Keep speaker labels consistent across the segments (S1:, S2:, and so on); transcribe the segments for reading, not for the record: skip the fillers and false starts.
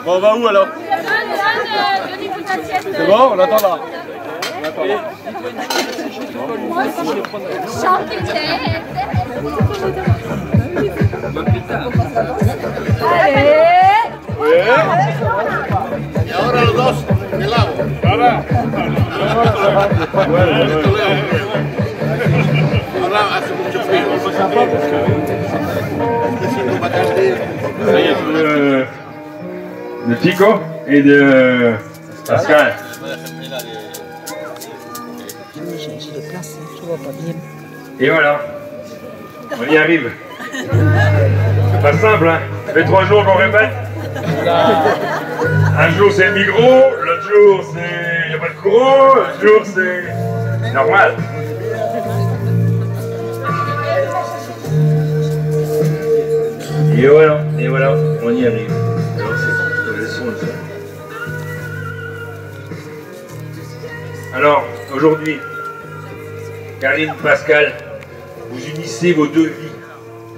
S1: Bon, on va où alors? C'est bon, on attend là.
S2: Y ahora los dos, de lado. Ahora hace mucho frío.
S3: Ça y est, de Chico et de Pascal. Et voilà, on y arrive. C'est pas simple, hein. Ça fait 3 jours qu'on répète. Un jour c'est le micro, l'autre jour c'est il n'y a pas de courant, l'autre jour c'est normal. Et voilà, on y arrive. Alors c'est le son de ça. Alors, aujourd'hui, Karine, Pascal, vous unissez vos 2 vies.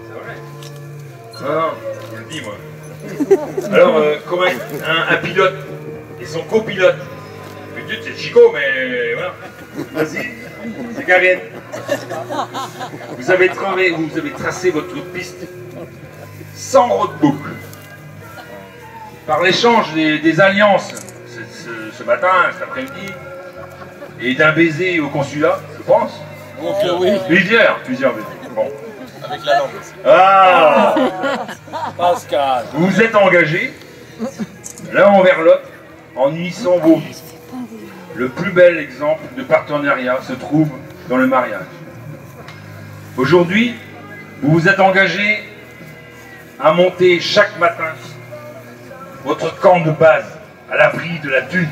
S3: C'est vrai? Non, je le dis moi. Alors, comme un pilote et son copilote. Le but c'est Chico, mais voilà. Vas-y, c'est Karine. Vous avez tracé votre piste sans roadbook. Par l'échange des alliances ce matin, cet après-midi, et d'un baiser au consulat, je pense.
S1: Donc oui.
S3: Plusieurs baisers. Bon.
S1: Avec la langue aussi.
S3: Ah,
S1: Pascal.
S3: vous vous êtes engagés, l'un envers l'autre, en unissant vos vies. Le plus bel exemple de partenariat se trouve dans le mariage. Aujourd'hui, vous vous êtes engagés à monter chaque matin votre camp de base à l'abri de la thune.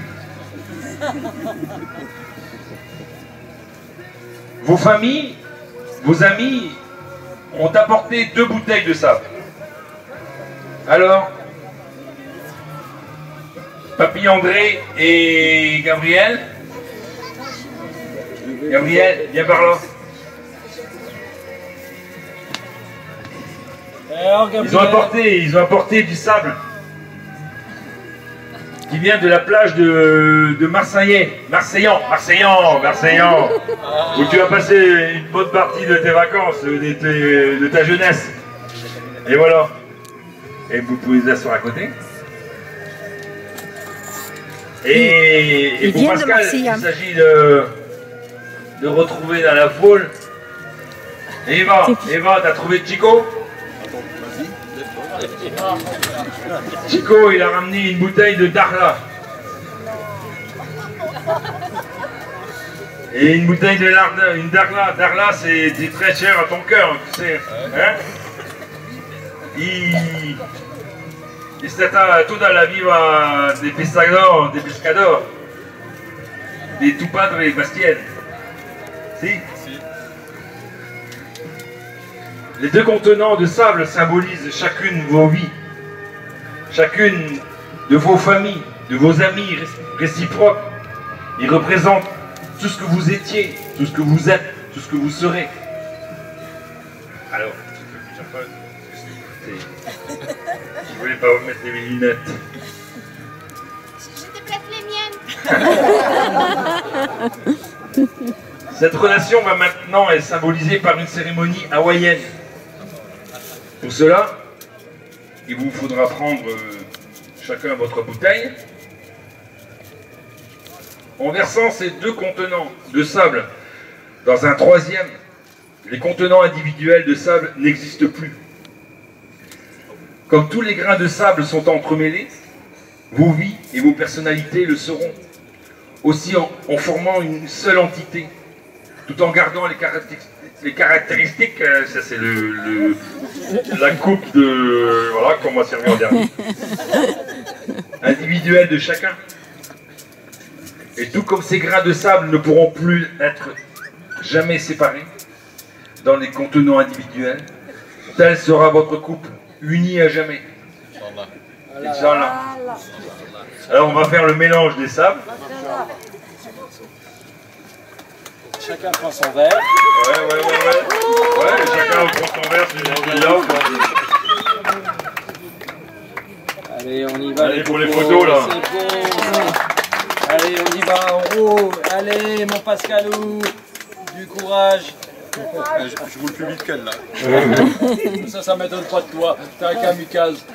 S3: Vos familles, vos amis ont apporté 2 bouteilles de sable. Alors, Papy André et Gabriel, viens par là. Ils ont apporté du sable qui vient de la plage de Marseillan, où tu as passé une bonne partie de tes vacances, de ta jeunesse. Et voilà. Et vous pouvez vous asseoir à côté. Et pour Pascal, il s'agit de retrouver dans la foule. Eva, t'as trouvé Chico? Chico, il a ramené une bouteille de Darla. Et une bouteille de Darla. Darla, c'est très cher à ton cœur, tu sais. Hein? È stata tutta la vita des pescadores, de tu padre Bastien. Si? Les 2 contenants de sable symbolisent chacune de vos vies, chacune de vos familles, de vos amis réciproques. Ils représentent tout ce que vous étiez, tout ce que vous êtes, tout ce que vous serez. Alors, je voulais pas vous mettre mes lunettes.
S4: Je te prête les miennes.
S3: Cette relation va maintenant être symbolisée par une cérémonie hawaïenne. Pour cela, il vous faudra prendre chacun votre bouteille. En versant ces 2 contenants de sable dans un 3e, les contenants individuels de sable n'existent plus. Comme tous les grains de sable sont entremêlés, vos vies et vos personnalités le seront, aussi en formant une seule entité, tout en gardant les caractéristiques, ça c'est la coupe de, voilà, qu'on va servir en dernier, individuelle de chacun. Et tout comme ces grains de sable ne pourront plus être jamais séparés dans les contenants individuels, telle sera votre couple, unie à jamais. Inch'Allah. Alors on va faire le mélange des sables.
S1: Chacun prend son verre.
S3: Ouais, chacun prend son verre, c'est une
S1: Allez, on y va.
S3: Allez, pour les photos, là.
S1: C'est bon. Allez, on y va, on roule. Allez, mon Pascalou. Du courage.
S5: Je roule plus vite qu'elle là.
S1: Ça m'étonne pas de toi. T'es un kamikaze.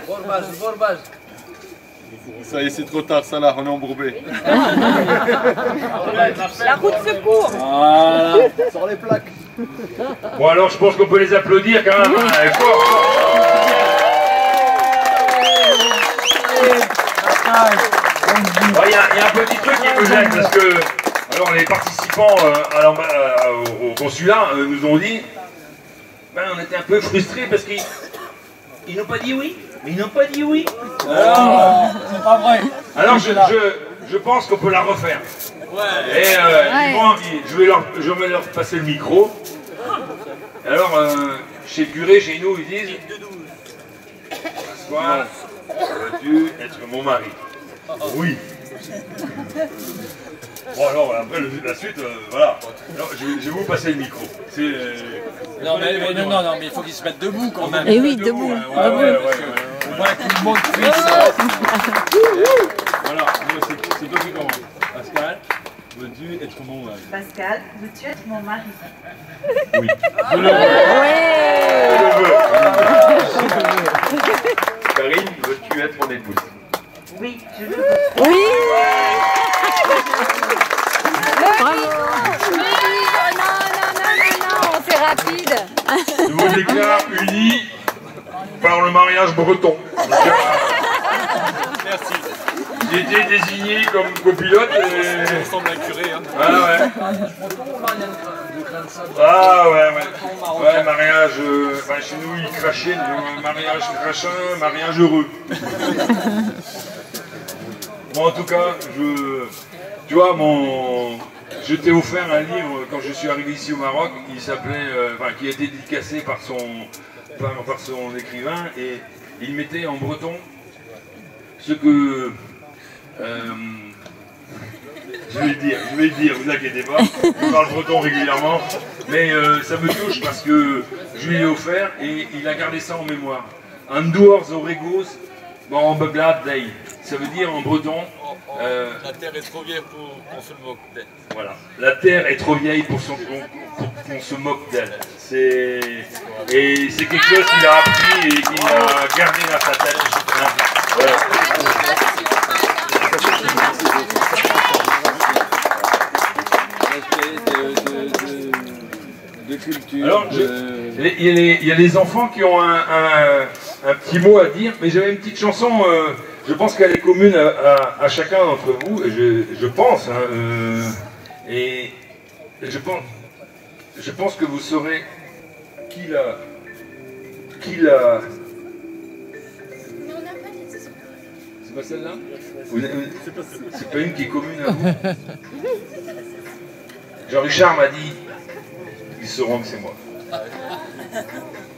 S5: Ça y est, c'est trop tard, ça là, on est embourbé.
S6: La route secours.
S1: Voilà.
S5: Sors les plaques.
S3: Bon, alors je pense qu'on peut les applaudir quand même. Allez, fort. Il y a un petit truc qui me gêne parce que alors les participants au consulat nous ont dit ben, on était un peu frustrés parce qu'ils n'ont pas dit oui. Mais ils n'ont pas dit oui.
S1: Alors, c'est pas vrai.
S3: Alors je pense qu'on peut la refaire. Ouais. Et je vais leur passer le micro. Alors chez le curé, chez nous, ils disent Pasquale, veux-tu être mon mari? Oui. Bon alors après la suite, voilà. Alors, je vais vous passer le micro.
S1: Non mais il faut qu'ils se mettent debout quand même.
S6: Et oui, debout.
S3: Ouais.
S1: On voit que tout le monde cuisse.
S5: Voilà, c'est toi qui commence. Pascal, veux-tu être mon mari?
S7: Pascal, veux-tu être mon mari?
S3: Oui. Je le veux. Karine, veux-tu être mon épouse?
S7: Oui, je le veux.
S6: Oui.
S4: Non, c'est rapide.
S3: Je vous déclare unis par le mariage breton.
S5: Merci.
S3: J'ai été désigné comme copilote et...
S5: Ça ressemble à un curé, hein.
S3: Ah ouais. Ah ouais. Ouais, mariage... enfin, chez nous, ils crachaient, mariage crachin, mariage heureux. Bon, en tout cas, tu vois, je t'ai offert un livre quand je suis arrivé ici au Maroc, il s'appelait... enfin, qui a été dédicacé par son écrivain, et il mettait en breton ce que... je vais le dire, vous inquiétez pas, je parle breton régulièrement, mais ça me touche parce que je lui ai offert et il a gardé ça en mémoire. Andouars Oregos Borombeglad Day, ça veut dire en breton...
S5: La terre est trop vieille pour qu'on se moque d'elle.
S3: Voilà, la terre est trop vieille pour qu'on se moque d'elle. Et c'est quelque chose qu'il a appris et qu'il a gardé dans sa tête. Voilà.
S1: De culture.
S3: Alors, il y a des enfants qui ont un petit mot à dire, mais j'avais une petite chanson, je pense qu'elle est commune à chacun d'entre vous, et je pense, et je pense que vous saurez qui l'a...
S4: Mais on n'a pas dit ça.
S3: C'est pas celle-là? C'est pas une qui est commune à vous? Jean-Richard m'a dit, ils sauront que c'est moi.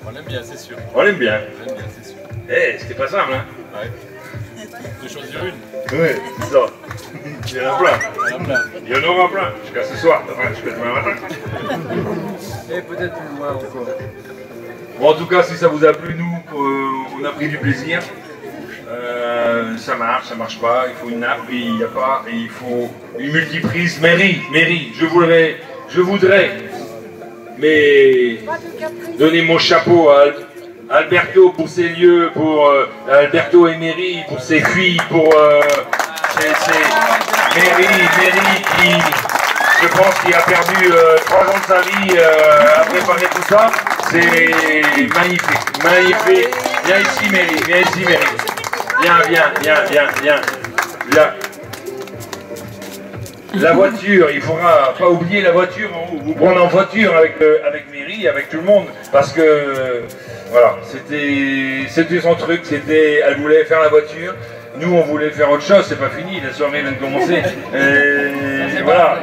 S5: On l'aime bien, c'est sûr.
S3: On l'aime bien.
S5: On l'aime bien, c'est sûr.
S3: Eh, c'était pas simple, hein?
S5: Ouais. De choisir une.
S3: Oui, c'est ça. Il y en a plein.
S5: Il y en a plein.
S3: Il y en aura plein. Jusqu'à ce soir, enfin, jusqu'à demain matin.
S1: Et peut-être plus loin encore.
S3: Bon, en tout cas, si ça vous a plu, nous, on a pris du plaisir. Ça marche pas, il faut une nappe, et il n'y a pas, et il faut une multiprise. Mairie, je voudrais, mais donner mon chapeau à Alberto pour ses lieux, pour Alberto et Mairie, pour ses filles, pour Mairie qui, je pense, qui a perdu 3 ans de sa vie à préparer tout ça. C'est magnifique. Viens ici, Mairie. Viens. La voiture, il faudra pas oublier la voiture, vous prendre en voiture avec Mairie, avec tout le monde, parce que voilà, c'était son truc, elle voulait faire la voiture, nous on voulait faire autre chose, c'est pas fini, la soirée vient de commencer, et voilà,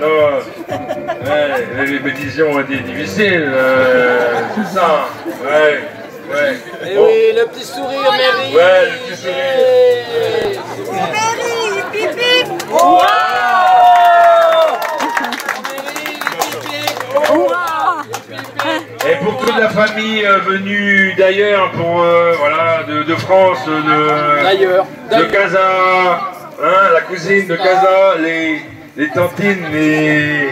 S3: les répétitions ont été difficiles, c'est ça, ouais.
S1: Et oui, le petit sourire, Mairie.
S3: Ouais, le petit sourire.
S4: Mairie, pipi.
S3: Et pour toute la famille. famille venue d'ailleurs, pour voilà, de France, de Casa, hein, la cousine de Casa, les tantines, les...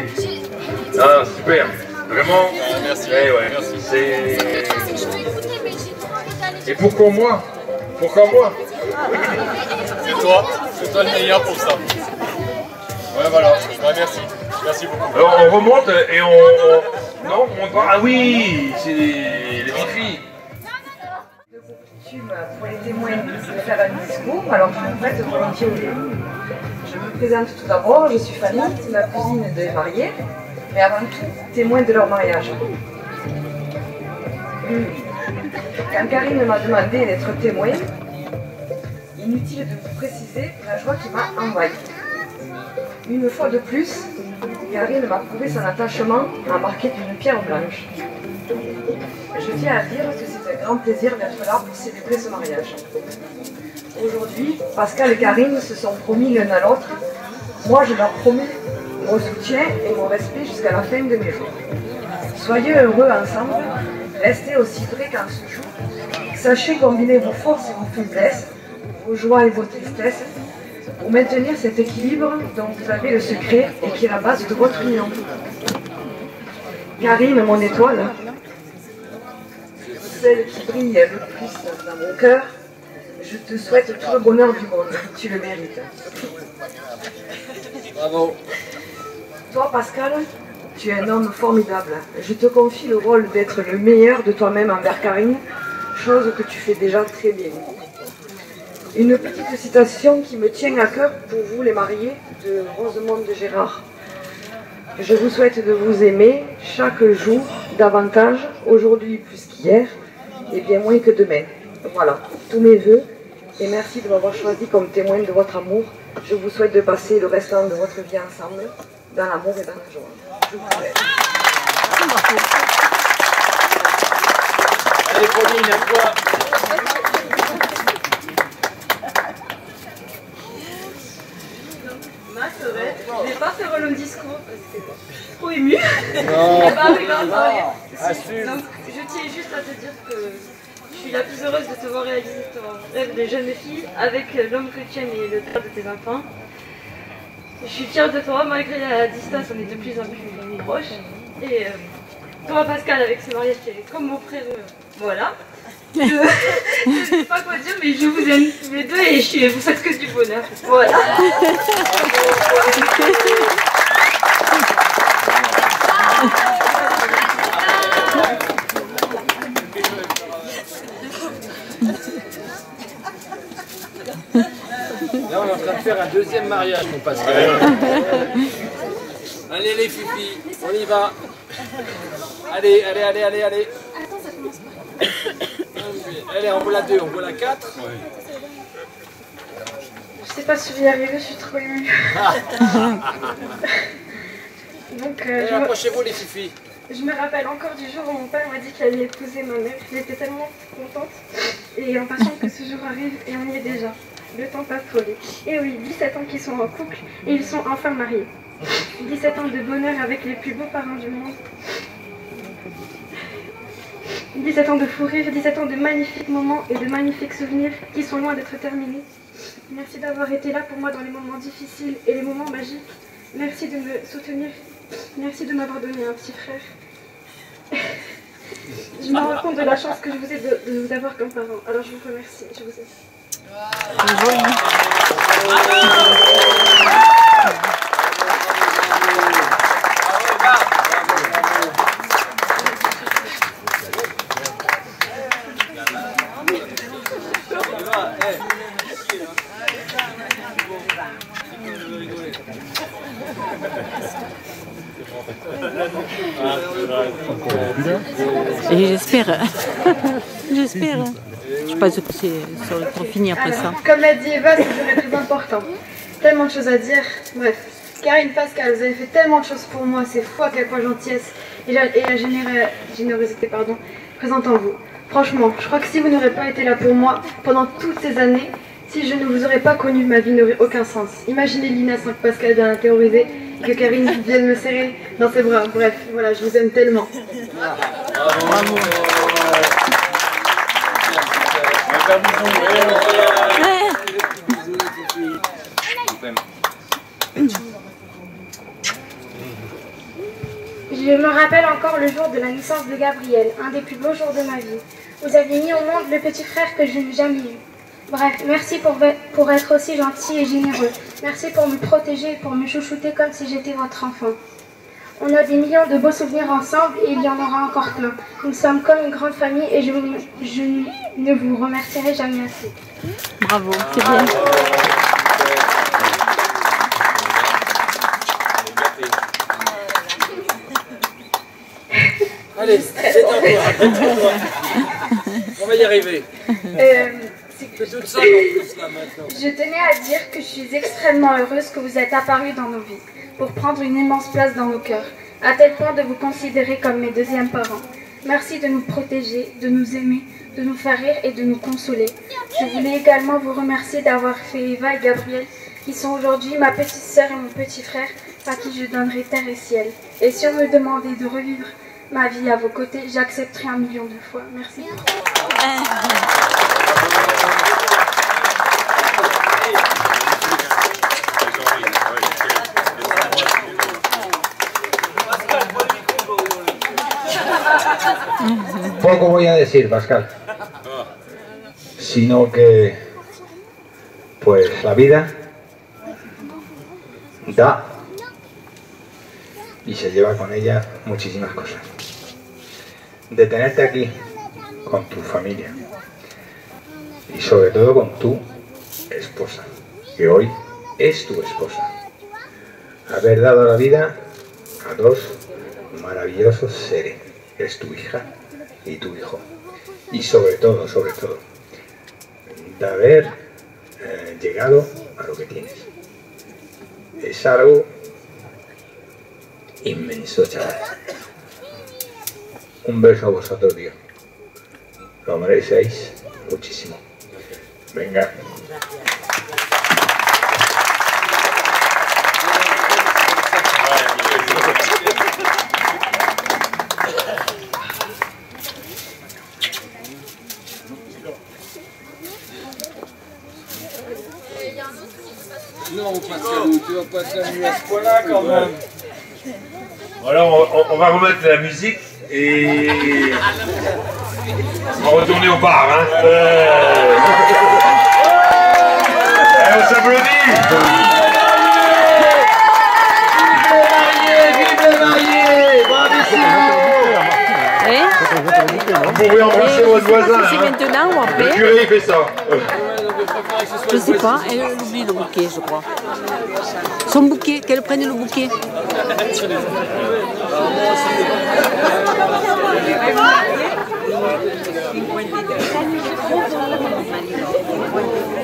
S3: Ah, super, vraiment.
S5: Merci.
S3: Ouais, ouais.
S5: Merci.
S3: Et pourquoi moi? Pourquoi moi?
S5: C'est toi le meilleur pour ça. Ouais, voilà. Ouais, merci. Merci beaucoup.
S3: Alors on remonte et non, on part. Ah oui, c'est les filles.
S6: De coutume pour les témoins de faire un discours, alors je me prête volontiers au début. Je me présente tout d'abord, je suis Fanny, la cousine des mariés, mais avant tout témoin de leur mariage. Quand Karine m'a demandé d'être témoin, inutile de vous préciser la joie qui m'a envahie. Une fois de plus, Karine m'a prouvé son attachement embarqué d'une pierre blanche. Je tiens à dire que c'est un grand plaisir d'être là pour célébrer ce mariage. Aujourd'hui, Pascal et Karine se sont promis l'un à l'autre. Moi, je leur promets mon soutien et mon respect jusqu'à la fin de mes jours. Soyez heureux ensemble, restez aussi vrais qu'en ce jour. Sachez combiner vos forces et vos faiblesses, vos joies et vos tristesses, pour maintenir cet équilibre dont vous avez le secret et qui est la base de votre union. Karine, mon étoile, celle qui brille le plus dans mon cœur, je te souhaite tout le bonheur du monde. Tu le mérites.
S1: Bravo.
S6: Toi, Pascal, tu es un homme formidable. Je te confie le rôle d'être le meilleur de toi-même envers Karine, chose que tu fais déjà très bien. Une petite citation qui me tient à cœur pour vous les mariés de Rosemonde de Gérard. Je vous souhaite de vous aimer chaque jour davantage, aujourd'hui plus qu'hier, et bien moins que demain. Voilà, tous mes vœux, et merci de m'avoir choisi comme témoin de votre amour. Je vous souhaite de passer le restant de votre vie ensemble, dans l'amour et dans la joie. Je vous souhaite.
S1: Allez, Pauline, à toi.
S8: Je vais pas faire un long discours parce que je suis trop émue.
S1: Non.
S8: Bah oui, non,
S1: Assume.
S8: donc je tiens juste à te dire que je suis la plus heureuse de te voir réaliser ton rêve de jeune fille avec l'homme que tu aimes et le père de tes enfants. Je suis fière de toi, malgré la distance, on est de plus en plus proches. Et toi, Pascal, avec ce mariage, tu es comme mon frère, voilà. Je ne sais pas quoi dire, mais je vous aime tous les deux et vous faites que du bonheur. Voilà.
S1: Là, on est en train de faire un deuxième mariage, mon Pascal. Allez, les fifis, on y va. Allez, allez, allez, allez, allez. Allez, on voit la 2, on voit la 4.
S8: Je sais pas si je vais y arriver, je suis trop émue. Donc,
S1: Approchez-vous, les fifis.
S8: je me rappelle encore du jour où mon père m'a dit qu'il allait épouser ma mère. J'étais tellement contente et impatiente que ce jour arrive et on y est déjà. Le temps passe trop vite. Et oui, 17 ans qu'ils sont en couple et ils sont enfin mariés. 17 ans de bonheur avec les plus beaux parents du monde. 17 ans de fou rire, 17 ans de magnifiques moments et de magnifiques souvenirs qui sont loin d'être terminés. Merci d'avoir été là pour moi dans les moments difficiles et les moments magiques. Merci de me soutenir. Merci de m'avoir donné un petit frère. Je me rends compte de la chance que je vous ai de vous avoir comme parent. Alors je vous remercie. Je vous aime.
S9: Et j'espère. J'espère. Je pense que ça va trop finir après ça.
S8: Comme l'a dit Eva, c'est le plus important. Tellement de choses à dire. Bref, Karine, Pascal, vous avez fait tellement de choses pour moi. C'est fou à quelle point gentillesse et la générosité présente en vous. Franchement, je crois que si vous n'aurez pas été là pour moi pendant toutes ces années, si je ne vous aurais pas connu, ma vie n'aurait aucun sens. Imaginez Lina sans que Pascal vienne la terroriser et que Karine vienne me serrer dans ses bras. Bref, voilà, je vous aime tellement.
S9: Bravo.
S10: Je me rappelle encore le jour de la naissance de Gabriel, un des plus beaux jours de ma vie. Vous avez mis au monde le petit frère que je n'ai jamais eu. Bref, merci pour être aussi gentil et généreux. Merci pour me protéger et pour me chouchouter comme si j'étais votre enfant. On a des millions de beaux souvenirs ensemble et il y en aura encore plein. Nous sommes comme une grande famille et je ne vous remercierai jamais assez.
S9: Bravo, c'est bien.
S1: Allez, c'est toi. On va y arriver. Toute seule en plus là maintenant.
S10: Je tenais à dire que je suis extrêmement heureuse que vous êtes apparus dans nos vies, pour prendre une immense place dans nos cœurs, à tel point de vous considérer comme mes deuxièmes parents. Merci de nous protéger, de nous aimer, de nous faire rire et de nous consoler. Je voulais également vous remercier d'avoir fait Eva et Gabriel, qui sont aujourd'hui ma petite sœur et mon petit frère, à qui je donnerai terre et ciel. Et si on me demandait de revivre ma vie à vos côtés, j'accepterai 1 million de fois. Merci.
S11: Poco voy a decir, Pascal, sino que pues la vida da y se lleva con ella muchísimas cosas. De tenerte aquí con tu familia y sobre todo con tu esposa, que hoy es tu esposa. Haber dado la vida a 2 maravillosos seres, es tu hija y tu hijo. Y sobre todo, de haber llegado a lo que tienes. Es algo inmenso, chaval. Un beso a vosotros, tío. Lo merecéis muchísimo. Venga.
S1: Non, Pascal, tu vas pas t'amuser à ce point-là quand même.
S3: Alors on va remettre la musique et on va retourner au bar. Hein. On s'applaudit.
S1: Vive le marié, bravissimo.
S3: Vous pouvez embrasser votre voisin.
S9: C'est maintenant ou après?
S3: Le curé il fait ça.
S9: Je sais pas, elle oublie le bouquet, je crois. Son bouquet, qu'elle prenne le bouquet.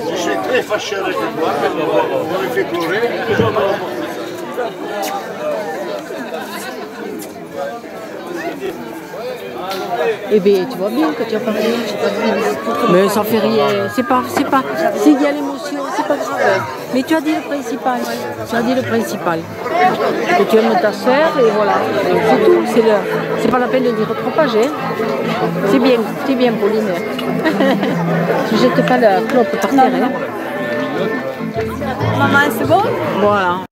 S2: Je suis très fâché avec toi, on me fait pleurer.
S9: Eh bien, tu vois bien que tu as parlé, mais ça fait rien, c'est pas, s'il y a l'émotion, c'est pas grave. Mais tu as dit le principal, que tu aimes ta sœur et voilà, c'est tout, c'est pas la peine de dire trop page, hein. C'est bien Pauline. Tu jettes pas la clope par terre, hein. Maman, c'est bon? Voilà.